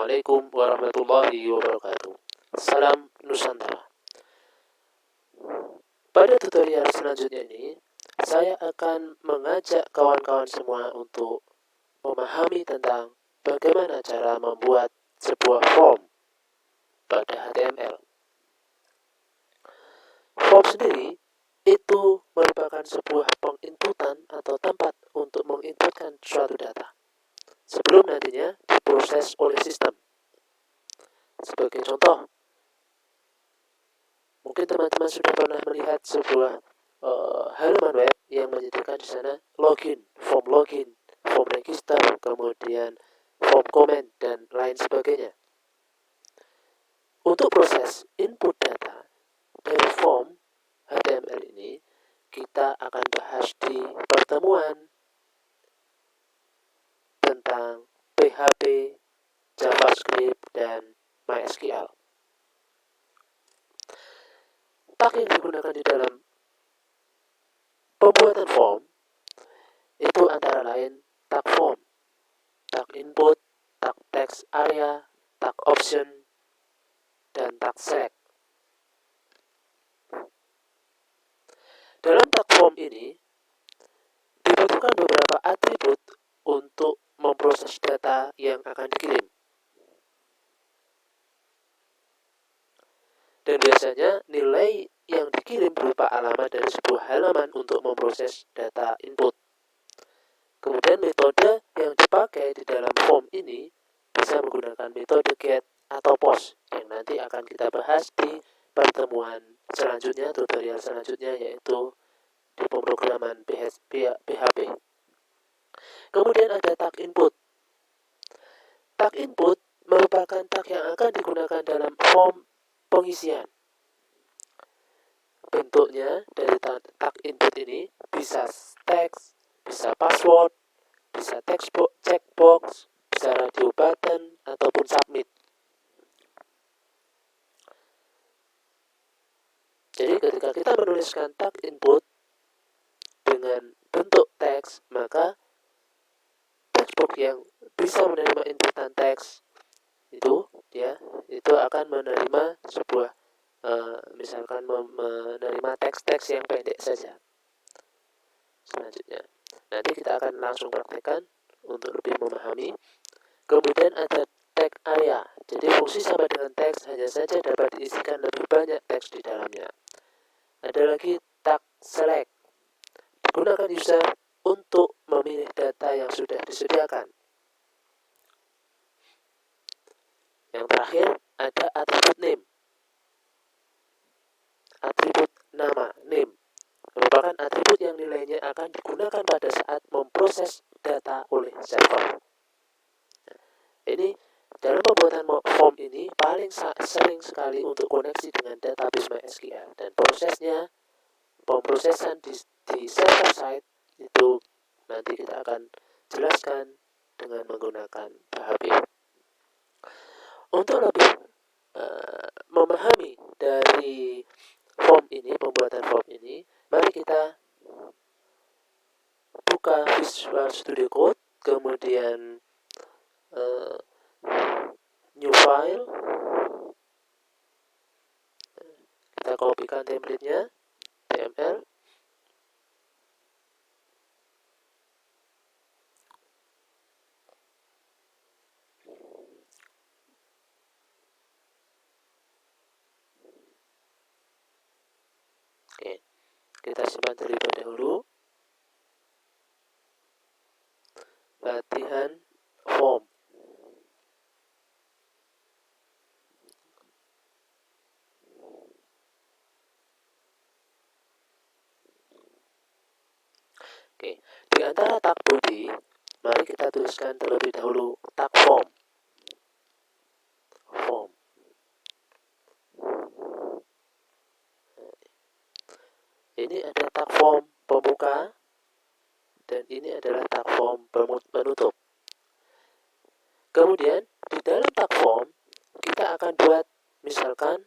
Assalamualaikum warahmatullahi wabarakatuh. Salam Nusantara. Pada tutorial selanjutnya ini, saya akan mengajak kawan-kawan semua untuk memahami tentang bagaimana cara membuat sebuah form pada HTML. Form sendiri itu merupakan sebuah penginputan atau tempat untuk menginputkan suatu data sebelum nantinya diproses oleh sistem. Sebagai contoh, mungkin teman-teman sudah pernah melihat sebuah halaman web yang menyediakan di sana login, form register, kemudian form comment dan lain sebagainya. Untuk proses input data dari form HTML ini, kita akan bahas di pertemuan tentang PHP, JavaScript, dan MySQL. Tag yang digunakan di dalam pembuatan form itu antara lain tag form, tag input, tag text area, tag option, dan tag select. Dalam tag form ini dibutuhkan beberapa atribut untuk memproses data yang akan dikirim. Dan biasanya nilai yang dikirim berupa alamat dari sebuah halaman untuk memproses data input. Kemudian metode yang dipakai di dalam form ini bisa menggunakan metode get atau post yang nanti akan kita bahas di pertemuan selanjutnya, tutorial selanjutnya, yaitu di pemrograman PHP. Kemudian ada tag input. Tag input merupakan tag yang akan digunakan dalam form pengisian. Bentuknya dari tag input ini bisa teks, bisa password, bisa checkbox, bisa radio button, ataupun submit. Jadi ketika kita menuliskan tag input dengan bentuk teks, maka textbox yang bisa menerima inputan teks itu akan menerima sebuah misalkan menerima teks-teks yang pendek saja. Selanjutnya, nanti kita akan langsung praktekkan untuk lebih memahami. Kemudian ada tag area. Jadi fungsi sama dengan teks, hanya saja dapat diisikan lebih banyak teks di dalamnya. Ada lagi tag select. Digunakan user untuk memilih data yang sudah disediakan. Yang terakhir ada atribut name. Atribut nama, name, merupakan atribut yang nilainya akan digunakan pada saat memproses data oleh server. Ini dalam pembuatan form ini paling sering sekali untuk koneksi dengan database MySQL, dan pemprosesan di server side itu nanti kita akan jelaskan dengan menggunakan PHP. Untuk lebih memahami dari pembuatan form ini, mari kita buka Visual Studio Code, kemudian new file, kita kopikan template-nya, HTML. Oke, kita simpan terlebih dahulu. Latihan form. Oke, di antara tag body, mari kita tuliskan terlebih dahulu tag form. Ini ada tag form pembuka, dan ini adalah tag form penutup. Kemudian di dalam tag form kita akan buat misalkan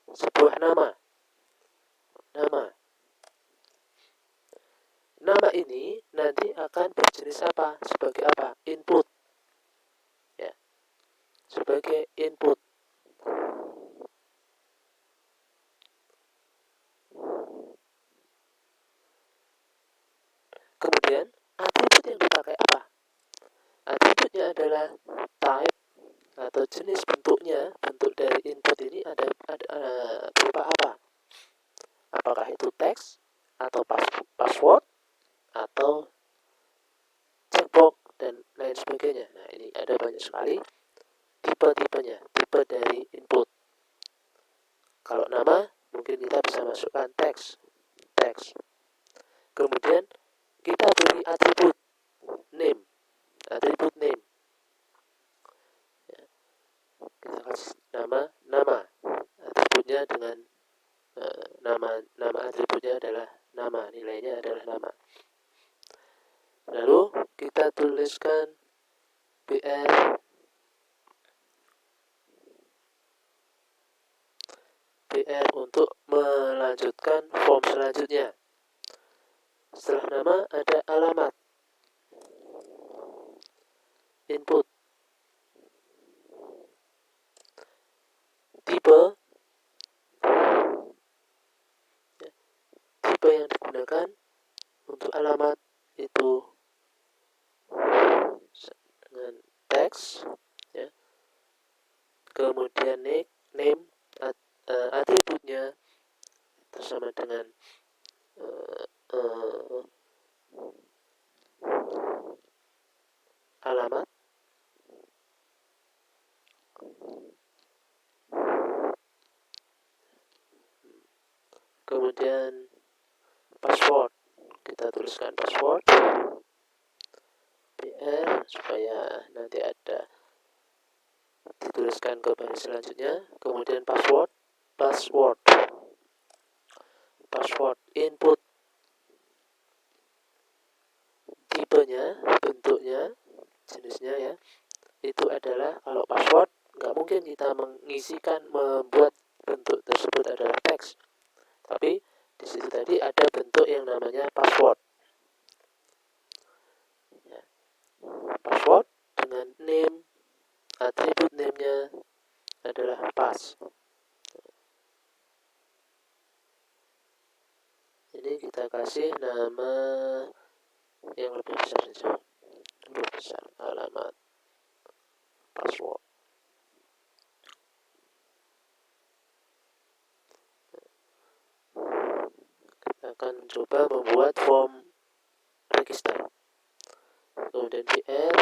sebuah nama. Nama ini nanti akan berjenis apa? Sebagai apa? Input. Ya. Sebagai sebagai input. Kemudian atribut yang dipakai apa? Atributnya adalah type atau jenis bentuknya. Bentuk dari input ini ada berupa apa? Apakah itu teks atau password atau checkbox dan lain sebagainya. Nah, ini ada banyak sekali tipe-tipenya, tipe dari input. Kalau nama, mungkin kita bisa masukkan teks. Kemudian kita beri atribut name, kita kasih nama, atributnya dengan nama atributnya adalah nama, nilainya adalah nama. Lalu kita tuliskan BR untuk melanjutkan form selanjutnya. Setelah nama ada alamat, input, tipe yang digunakan untuk alamat itu dengan teks, ya. Kemudian name, atributnya bersama dengan alamat, kemudian password, kita tuliskan password BR supaya nanti ada dituliskan ke baris selanjutnya. Kemudian password input, tipenya, bentuknya, jenisnya, ya. Itu adalah, kalau password nggak mungkin kita membuat bentuk tersebut adalah teks, tapi di situ tadi ada bentuk yang namanya password, ya. Password dengan name, atribut name-nya adalah pass. Ini kita kasih nama yang lebih besar saja, lebih besar, alamat, password. Kita akan coba membuat form register. Kemudian BR.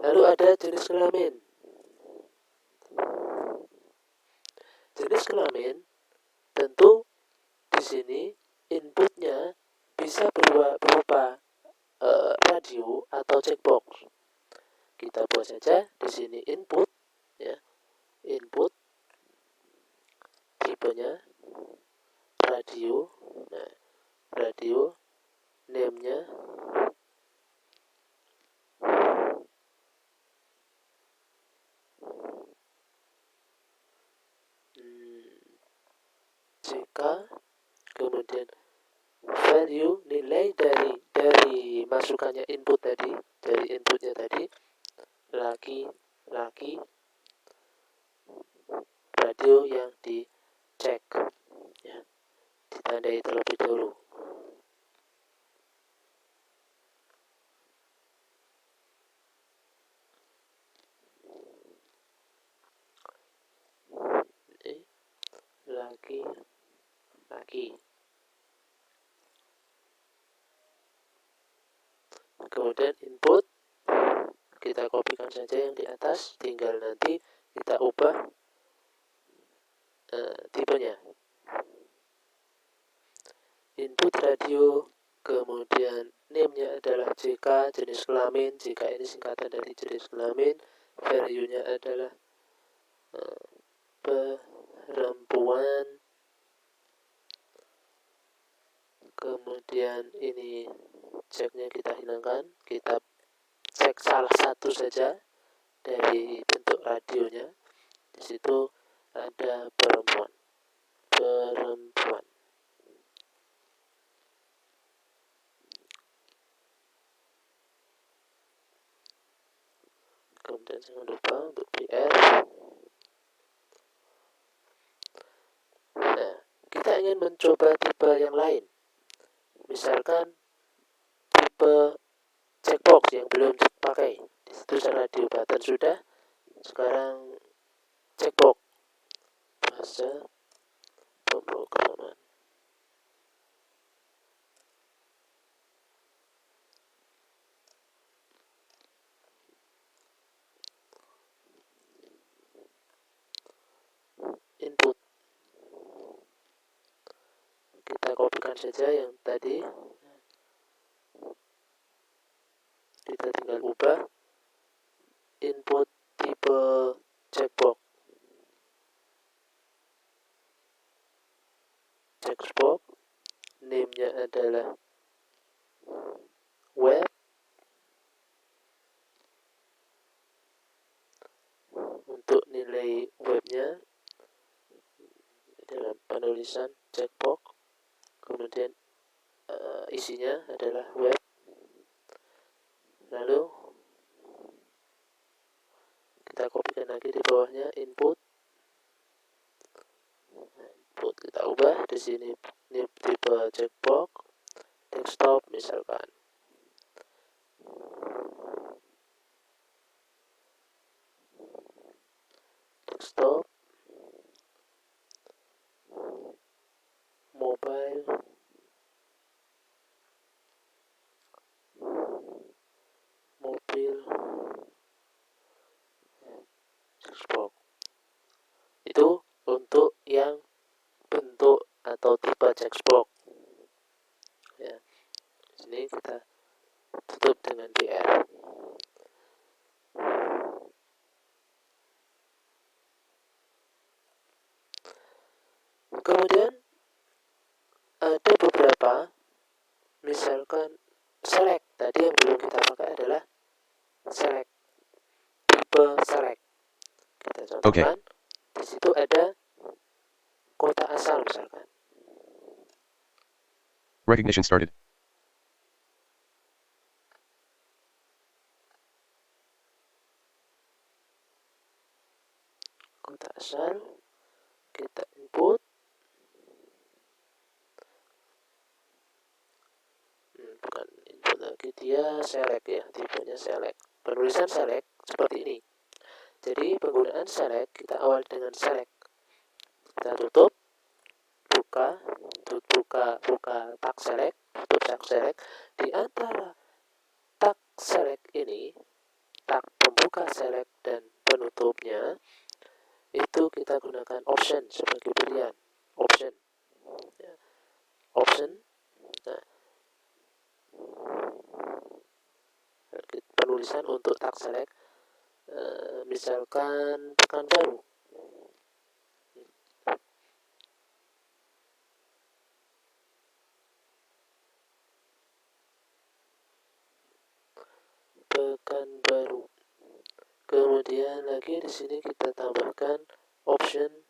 Lalu ada jenis kelamin. Jenis kelamin tentu di sini inputnya bisa berupa radio atau checkbox. Kita buat saja di sini input, ya. Input, tipenya radio. Nah, radio, name-nya JK, kemudian value, nilai dari masukannya input tadi, dari inputnya tadi, laki, radio yang dicek, ya, ditandai terlebih dahulu. Laki. Kemudian input, kita kopikan saja yang di atas, tinggal nanti kita ubah tipenya. Input radio, kemudian name-nya adalah JK, jenis kelamin. JK ini singkatan dari jenis kelamin. Value-nya adalah perempuan. Kemudian ini ceknya kita hilangkan, kita cek salah satu saja dari bentuk radionya. Di situ ada perempuan. Dan jangan lupa untuk PR. Nah, kita ingin mencoba tipe yang lain. Misalkan tipe checkbox yang belum dipakai. Di situ radio button sudah. Sekarang checkbox bahasa pemrograman. Input. Kita kopikan saja yang tadi. Kita tinggal ubah input tipe checkbox. Checkbox name-nya adalah web. Untuk nilai webnya dalam penulisan checkbox, kemudian isinya adalah web. Lalu kita kopikan lagi di bawahnya input. Input kita ubah di sini tipe checkbox desktop misalkan. Desktop, mobile, mobil, checkbox. Itu untuk yang bentuk atau tipe checkbox. Ya, di sini kita tutup dengan BR. Kemudian ada beberapa, misalkan select. Tadi yang belum kita pakai adalah select, tipe select. Kita contohkan. Di situ ada kota asal misalkan. Recognition started. Kota asal, kita input. Bukan input lagi, dia select ya, tipenya select. Penulisan select seperti ini. Jadi penggunaan select kita awal dengan select. Kita tutup, buka tag select, tutup tag select. Di antara tag select ini, tag pembuka select dan penutupnya, itu kita gunakan option sebagai pilihan. Option. Ya. Option. Nah, penulisan untuk tag select, misalkan Pekanbaru. Pekanbaru. Kemudian lagi di sini kita tambahkan option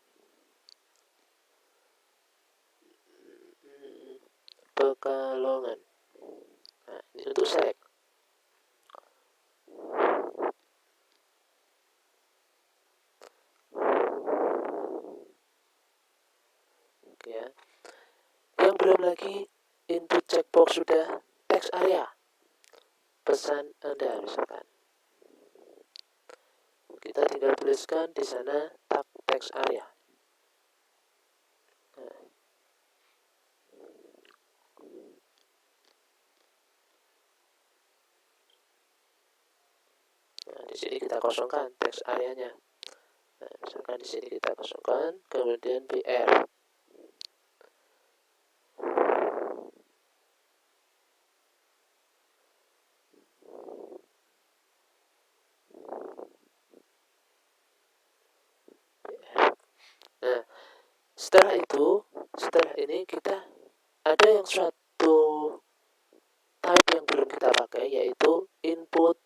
Pekalongan. Nah, ini untuk select. Oke ya. Yang belum lagi input checkbox sudah text area. Pesan Anda misalkan. Kita tinggal tuliskan di sana tag text area. Nah, di sini kita kosongkan teks areanya. Nah, misalkan di sini kita kosongkan, kemudian BR. Nah, setelah ini kita ada yang suatu type yang belum kita pakai, yaitu input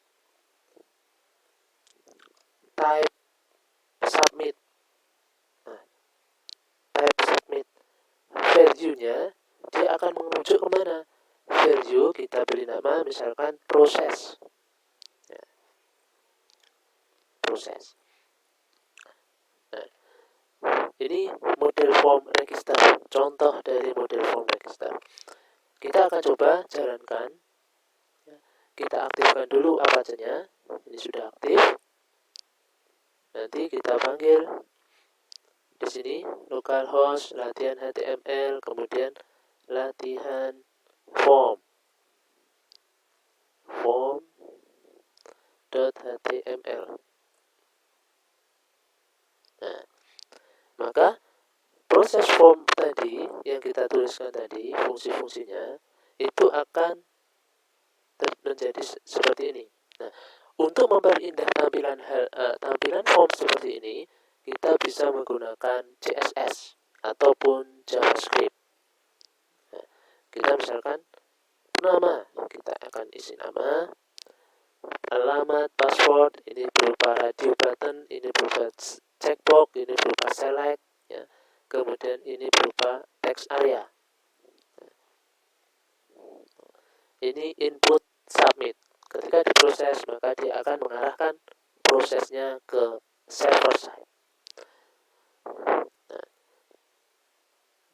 type submit. Nah, type submit, value-nya dia akan merujuk kemana? Value kita beri nama misalkan proses. Ya. proses. Nah, ini model form register, contoh dari model form register. Kita akan coba jalankan. Kita aktifkan dulu Apache-nya. Ini sudah aktif. Nanti kita panggil di sini localhost latihan HTML, kemudian latihan form.html. Nah, maka proses form tadi yang kita tuliskan tadi, fungsi-fungsinya itu akan menjadi seperti ini. Nah, untuk memperindah tampilan form seperti ini, kita bisa menggunakan CSS ataupun JavaScript. Nah, kita misalkan nama, kita akan isi nama, alamat, password, ini berupa radio button, ini berupa checkbox, ini berupa select, ya. Kemudian ini berupa text area. Ini input submit. Ketika diproses, maka dia akan mengarahkan prosesnya ke server side. Nah,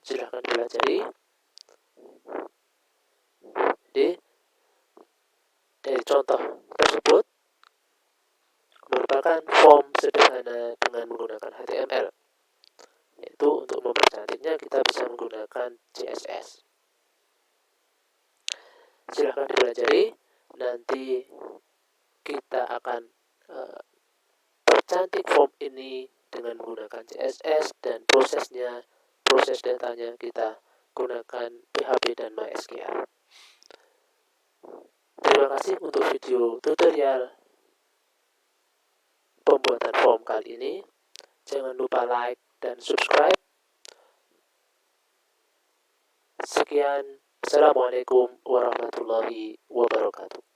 silahkan dipelajari. Dari contoh tersebut merupakan form sederhana dengan menggunakan HTML. Yaitu untuk mempercantiknya kita bisa menggunakan CSS. Silahkan dipelajari. Nanti kita akan percantik form ini dengan menggunakan CSS dan proses datanya kita gunakan PHP dan MySQL. Terima kasih untuk video tutorial pembuatan form kali ini. Jangan lupa like dan subscribe. Sekian. Assalamualaikum warahmatullahi wabarakatuh.